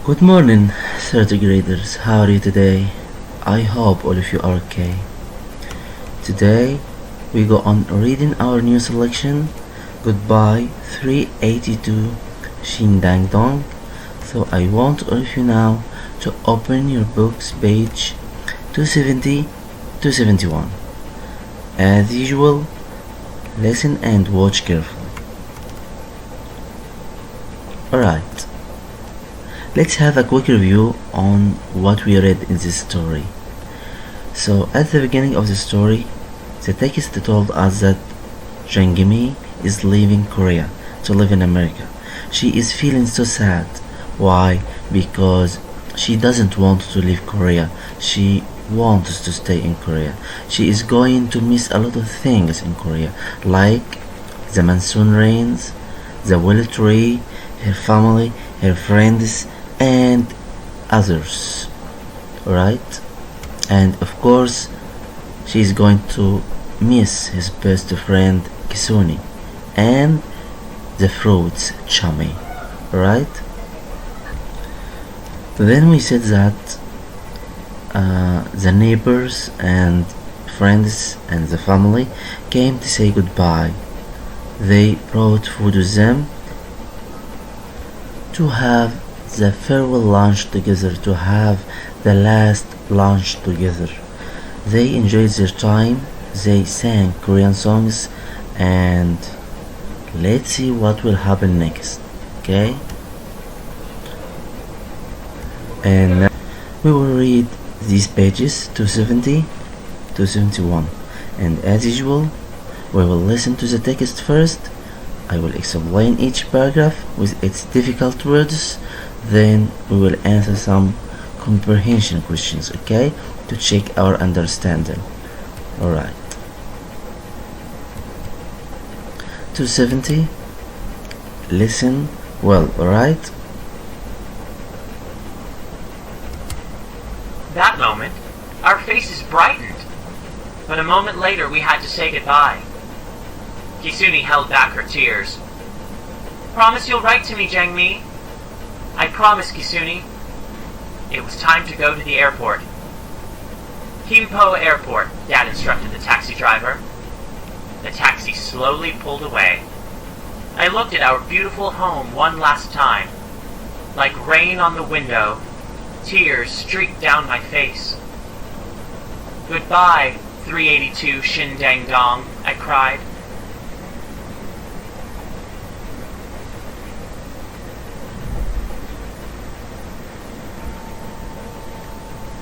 Good morning, third graders. How are you today? I hope all of you are okay. Today we go on reading our new selection, Goodbye 382 Shin Dong. So I want all of you now to open your books page 270 to 71. As usual, listen and watch carefully. Alright, let's have a quick review on what we read in this story. So at the beginning of the story, the text told us that Jangmi is leaving Korea to live in America. She is feeling so sad. Why? Because she doesn't want to leave Korea. She wants to stay in Korea. She is going to miss a lot of things in Korea, like the monsoon rains, the willow tree, her family, her friends, and others. Alright? And of course, she is going to miss his best friend Kisuni and the fruits Chame. Right? Then we said that the neighbors and friends and the family came to say goodbye. They brought food with them to have the farewell lunch together, to have the last lunch together. They enjoyed their time, they sang Korean songs, and let's see what will happen next. Okay? And now we will read these pages 270 to 71, and as usual we will listen to the text first. I will explain each paragraph with its difficult words, then we will answer some comprehension questions, okay, to check our understanding. Alright. 270. Listen well, alright? That moment, our faces brightened. But a moment later, we had to say goodbye. Kisuni held back her tears. Promise you'll write to me, Jangmi. I promise, Kisuni. It was time to go to the airport. Kimpo Airport, Dad instructed the taxi driver. The taxi slowly pulled away. I looked at our beautiful home one last time. Like rain on the window, tears streaked down my face. Goodbye, 382 Shin Dong, I cried.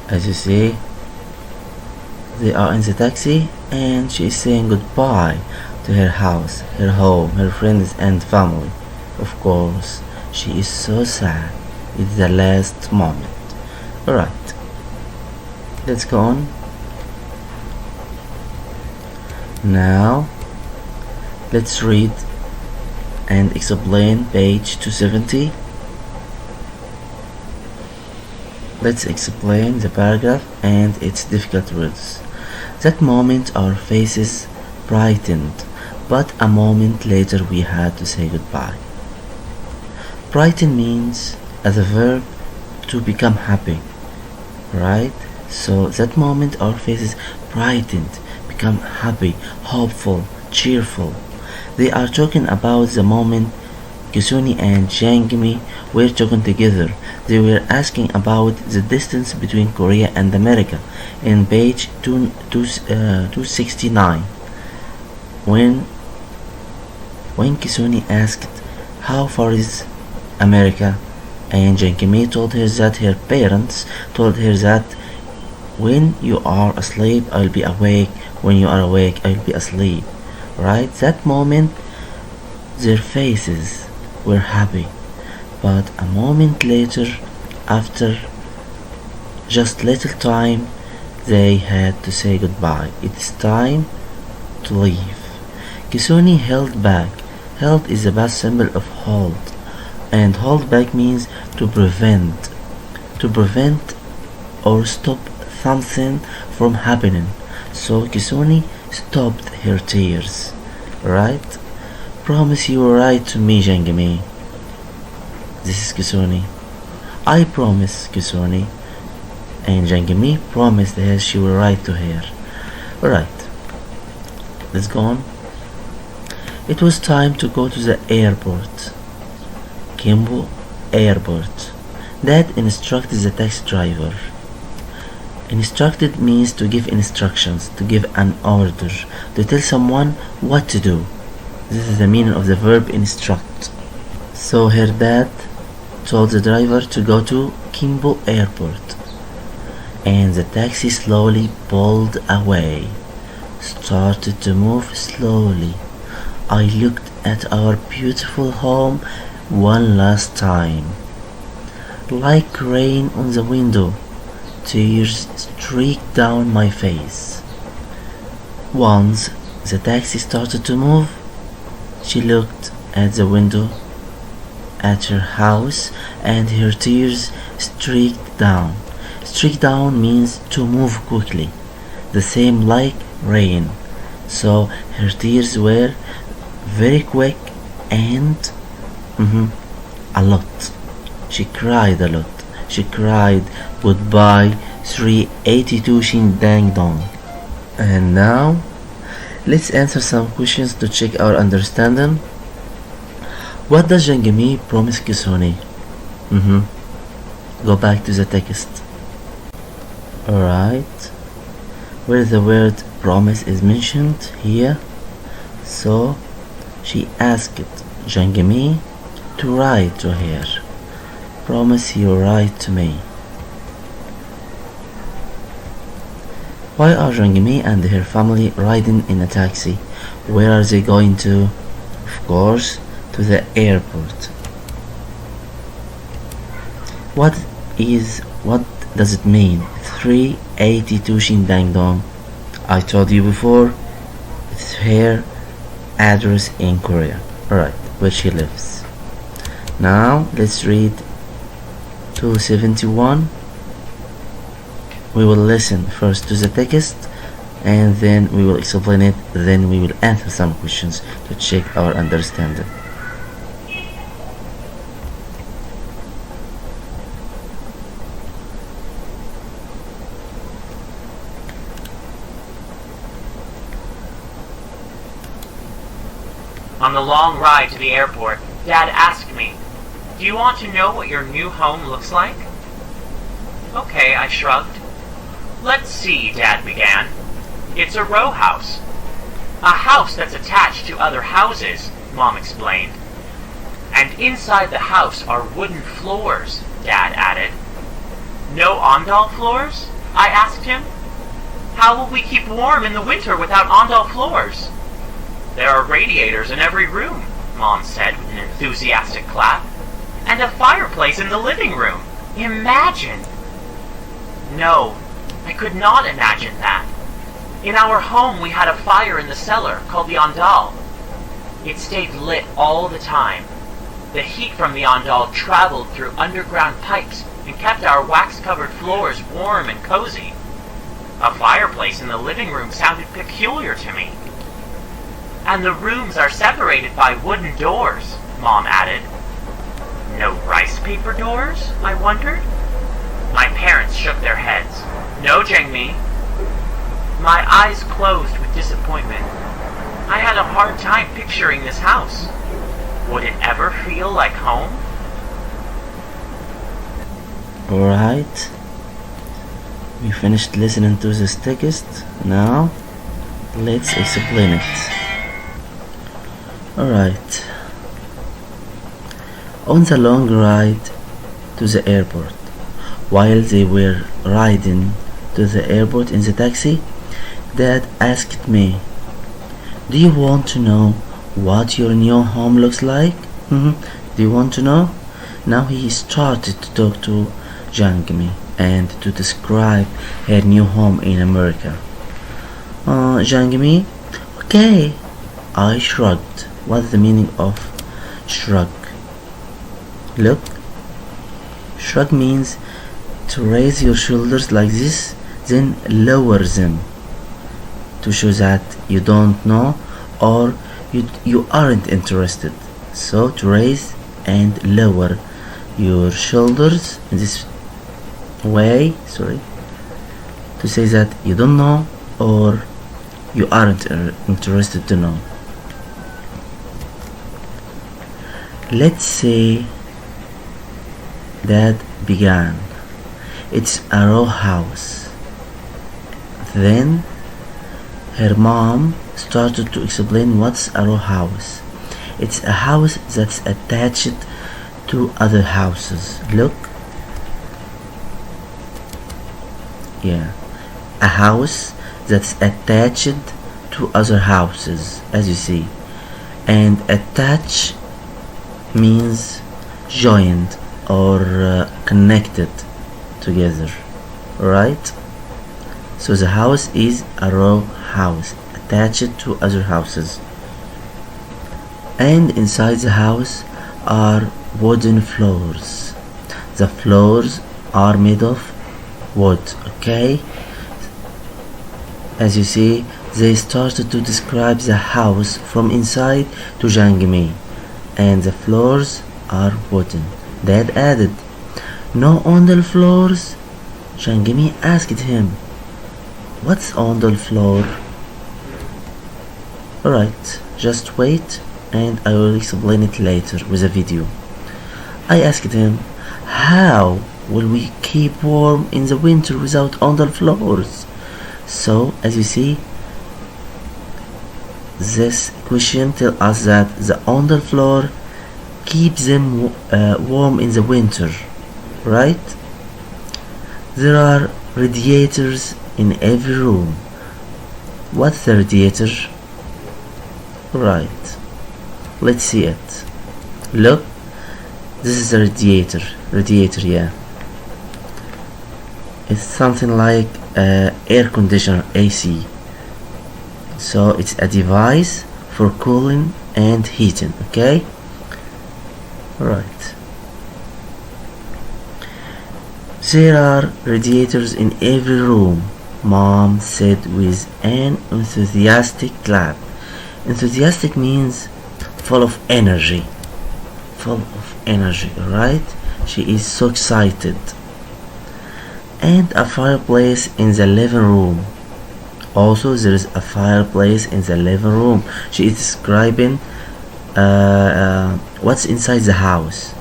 As you see, they are in the taxi and she is saying goodbye to her house, her home, her friends and family. Of course, she is so sad. It's the last moment. Alright, let's go on. Now, let's read and explain page 270. Let's explain the paragraph and its difficult words. That moment our faces brightened, but a moment later we had to say goodbye. Brighten means, as a verb, to become happy, right? So that moment our faces brightened, become happy, hopeful, cheerful. They are talking about the moment Kisuni and Jangmi were talking together. They were asking about the distance between Korea and America in page 269. When Kisuni asked how far is America, and Jangmi told her that her parents told her that when you are asleep I'll be awake, when you are awake I'll be asleep. Right? That moment their faces were happy, but a moment later, after just little time, they had to say goodbye. It's time to leave. Kisuni held back. Held is the past symbol of hold, and hold back means to prevent or stop something from happening. So Kisuni stopped her tears. Right? Promise you will write to me, Jangmi. This is Kisuni. I promise, Kisoni. And Jangmi promised her she will write to her. Alright, let's go on. It was time to go to the airport. Kimbo Airport. Dad instructed the taxi driver. Instructed means to give instructions, to give an order, to tell someone what to do. This is the meaning of the verb instruct. So her dad told the driver to go to Kimbo Airport. And the taxi slowly pulled away, started to move slowly. I looked at our beautiful home one last time. Like rain on the window, tears streaked down my face. Once the taxi started to move, she looked at the window at her house and her tears streaked down. Streak down means to move quickly, the same like rain. So her tears were very quick and a lot. She cried a lot. She cried goodbye 382 Shin Dang Dong. And now let's answer some questions to check our understanding. What does Jangmi promise Kisoni? Go back to the text. Alright, where the word promise is mentioned here. So she asked Jangmi to write to her. Promise you write to me. Why are Jangmi and her family riding in a taxi? Where are they going to? Of course, to the airport. What does it mean? 382 Shin Dang Dong. I told you before, it's her address in Korea. Alright, where she lives. Now let's read 271. We will listen first to the text and then we will explain it, then we will answer some questions to check our understanding. On the long ride to the airport, Dad asked me, "Do you want to know what your new home looks like?" "Okay," I shrugged. "Let's see," Dad began. "It's a row house." "A house that's attached to other houses," Mom explained. "And inside the house are wooden floors," Dad added. "No ondol floors?" I asked him. "How will we keep warm in the winter without ondol floors?" "There are radiators in every room," Mom said with an enthusiastic clap. "And a fireplace in the living room. Imagine!" No, I could not imagine that. In our home we had a fire in the cellar called the ondal. It stayed lit all the time. The heat from the ondal traveled through underground pipes and kept our wax-covered floors warm and cozy. A fireplace in the living room sounded peculiar to me. "And the rooms are separated by wooden doors," Mom added. "No rice paper doors?" I wondered. My parents shook their heads. "No, Jangmi." My eyes closed with disappointment. I had a hard time picturing this house. Would it ever feel like home? Alright, we finished listening to this text. Now let's explain it. Alright, on the long ride to the airport, while they were riding to the airport in the taxi, Dad asked me, "Do you want to know what your new home looks like?" Do you want to know? Now he started to talk to Jangmi and to describe her new home in America. Jangmi, okay. I shrugged. What's the meaning of shrug? Look, shrug means to raise your shoulders like this, then lower them to show that you don't know or you aren't interested. So to raise and lower your shoulders in this way, sorry, to say that you don't know or you aren't interested to know. Let's say that began. It's a row house. Then her mom started to explain what's a row house. It's a house that's attached to other houses. Look. Yeah. A house that's attached to other houses, as you see. And attach means joined or connected together, right? So the house is a row house attached to other houses, and inside the house are wooden floors. The floors are made of wood, okay? As you see, they started to describe the house from inside to Zhang Mi, and the floors are wooden. Dad added, "No on the floors?" Zhang Mi asked him, "What's on the floor?" Alright, just wait and I will explain it later with a video. I asked him, "How will we keep warm in the winter without on the floors?" So, as you see, this question tells us that the on the floor keeps them warm in the winter, right? There are radiators in every room. What's the radiator? Right, let's see it. Look, this is a radiator, yeah. It's something like air conditioner, AC. So it's a device for cooling and heating, okay? Right. There are radiators in every room, Mom said with an enthusiastic clap. Enthusiastic means full of energy. Right? She is so excited. And a fireplace in the living room. Also, there is a fireplace in the living room. She is describing what's inside the house.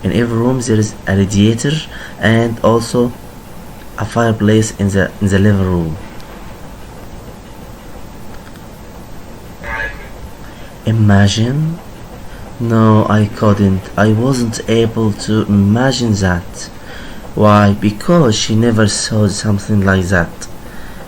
In every room there is a radiator and also a fireplace in the living room. Imagine? No, I couldn't. I wasn't able to imagine that. Why? Because she never saw something like that.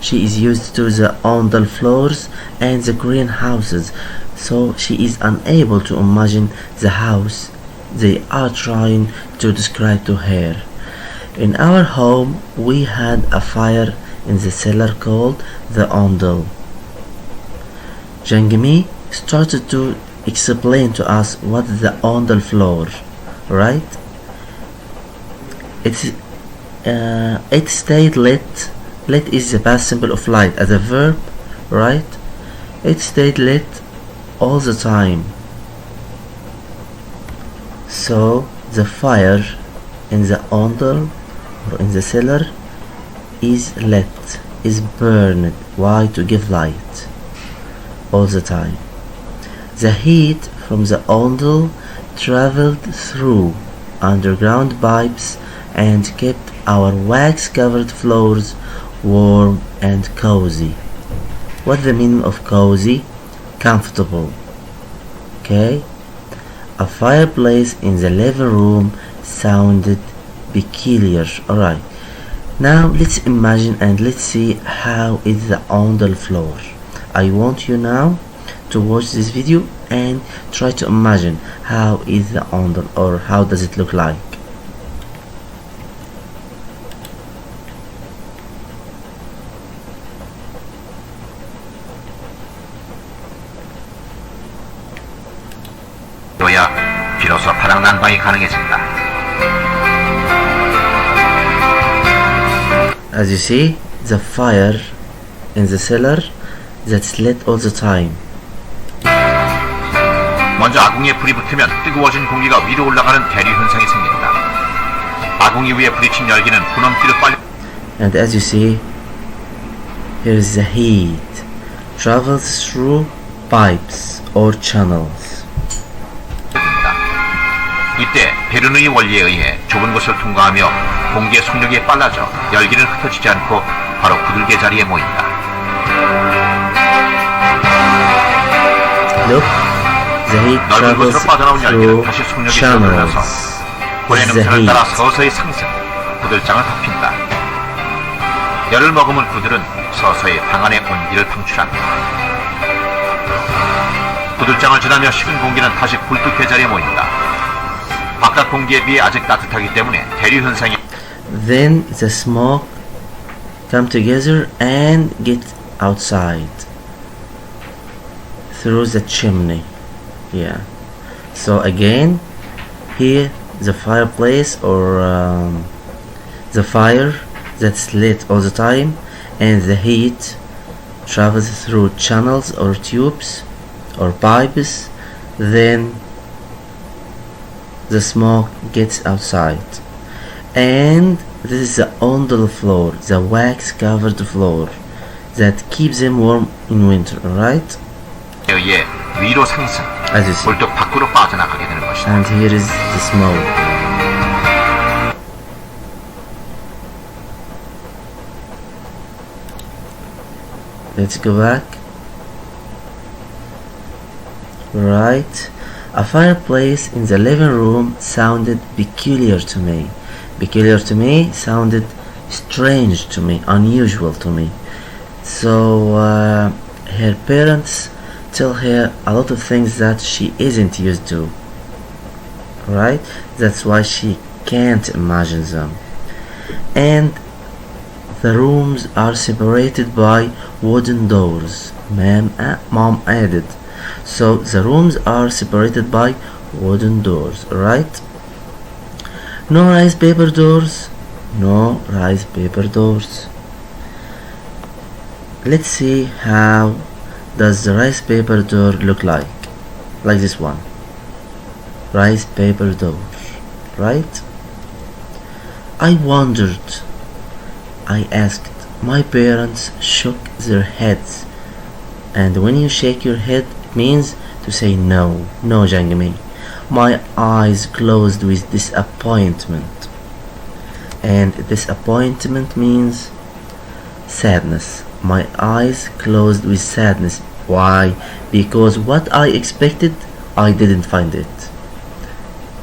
She is used to the on the floors and the green houses, so she is unable to imagine the house they are trying to describe to her. In our home, we had a fire in the cellar called the ondel. Zhang Mi started to explain to us what the ondel floor, right? It stayed lit. Lit is the past simple of light as a verb, right? It stayed lit all the time. So the fire in the ondel or in the cellar is lit, is burned. Why? To give light all the time. The heat from the ondel traveled through underground pipes and kept our wax-covered floors warm and cozy. What's the meaning of cozy? Comfortable. Okay? A fireplace in the living room sounded peculiar. Alright. Now let's imagine and let's see how is the ondel floor. I want you now to watch this video and try to imagine how is the ondel or how does it look like. 여야 비로소 바닥 난방이 가능해진다. As you see, the fire in the cellar that's lit all the time. 먼저 아궁이에 불이 붙으면 뜨거워진 공기가 위로 올라가는 대류 현상이 생긴다. 아궁이 위에 부딪힌 열기는 분홍기로 빨리 And as you see, here is the heat travels through pipes or channels. 든다. 이때 베르누이 원리에 의해 좁은 곳을 통과하며 공기의 속력이 빨라져 열기는 흩어지지 않고 바로 구들개 자리에 모인다. Look, the heat 넓은 travels 곳으로 빠져나온 열기는 through 다시 속력이 줄어들면서 channels. 불의 This is the 능선을 따라 heat. 서서히 상승, 구들장을 덮힌다. 열을 머금은 구들은 서서히 방 안의 온기를 방출한다. 구들장을 지나며 식은 공기는 다시 굴뚝회 자리에 모인다. 바깥 공기에 비해 아직 따뜻하기 때문에 대류 현상이 Then the smoke come together and get outside through the chimney. Yeah. So again, here the fireplace or the fire that's lit all the time, and the heat travels through channels or tubes or pipes. Then the smoke gets outside, and this is the ondel floor, the wax covered floor that keeps them warm in winter, alright? 의해 위로 상승, As you see. 굴뚝 밖으로 빠져나가게 되는 것이다. And here is the smoke. Let's go back. Right. A fireplace in the living room sounded peculiar to me. Peculiar to me sounded strange to me, unusual to me. So her parents tell her a lot of things that she isn't used to. Right? That's why she can't imagine them. And the rooms are separated by wooden doors. Mom added. So the rooms are separated by wooden doors, right? No rice paper doors. No rice paper doors. Let's see how does the rice paper door look like this one. Rice paper door, right? I wondered. I asked. My parents shook their heads. And when you shake your head, it means to say no. No, Jangmi. My eyes closed with disappointment. And disappointment means sadness. My eyes closed with sadness. Why? Because what I expected, I didn't find it.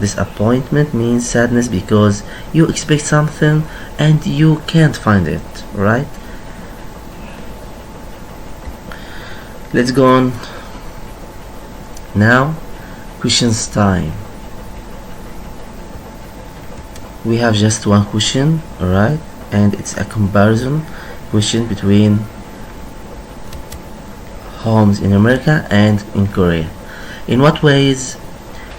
Disappointment means sadness because you expect something and you can't find it, right? Let's go on. Now, questions time. We have just one question, alright? And it's a comparison question between homes in America and in Korea. In what ways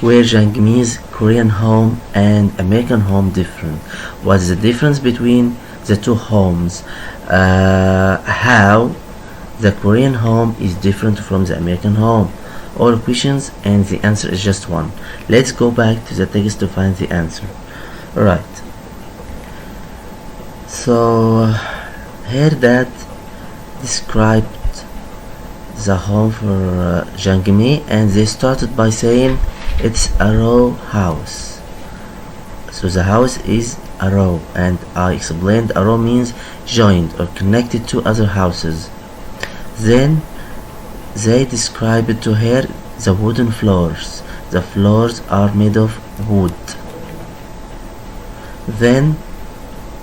were Jangmi's Korean home and American home different? What is the difference between the two homes? How the Korean home is different from the American home? All questions and the answer is just one. Let's go back to the text to find the answer. Alright. So here that described the home for Jangmi, and they started by saying it's a row house. So the house is a row, and I explained a row means joined or connected to other houses. Then they described to her the wooden floors. The floors are made of wood. Then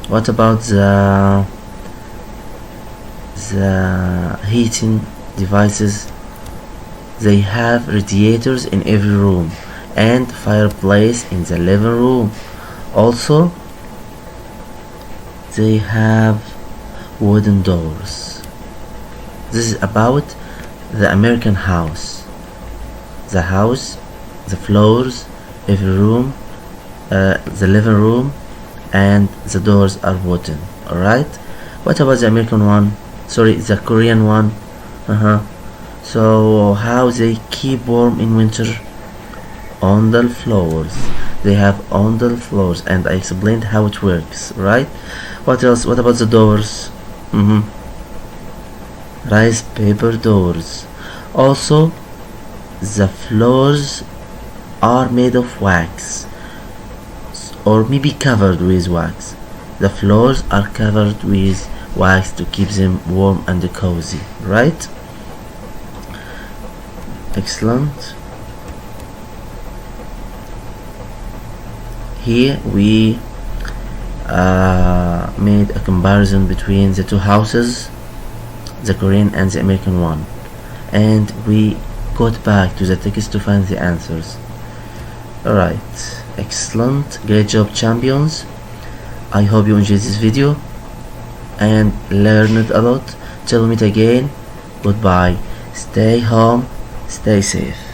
what about the heating devices? They have radiators in every room and fireplace in the living room. Also, they have wooden doors. This is about the American house. The house, the floors, every room, the living room, and the doors are wooden. Alright? What about the American one? Sorry, the Korean one. So how they keep warm in winter? On the floors. they have on the floors, and I explained how it works, right? What else? What about the doors? Rice paper doors. Also, the floors are made of wax, or maybe covered with wax. The floors are covered with wax to keep them warm and cozy, right? Excellent. Here we made a comparison between the two houses, the Korean and the American one, and we got back to the text to find the answers. Alright, excellent, great job, champions. I hope you enjoyed this video and learned a lot. Till we meet again, goodbye, stay home, stay safe.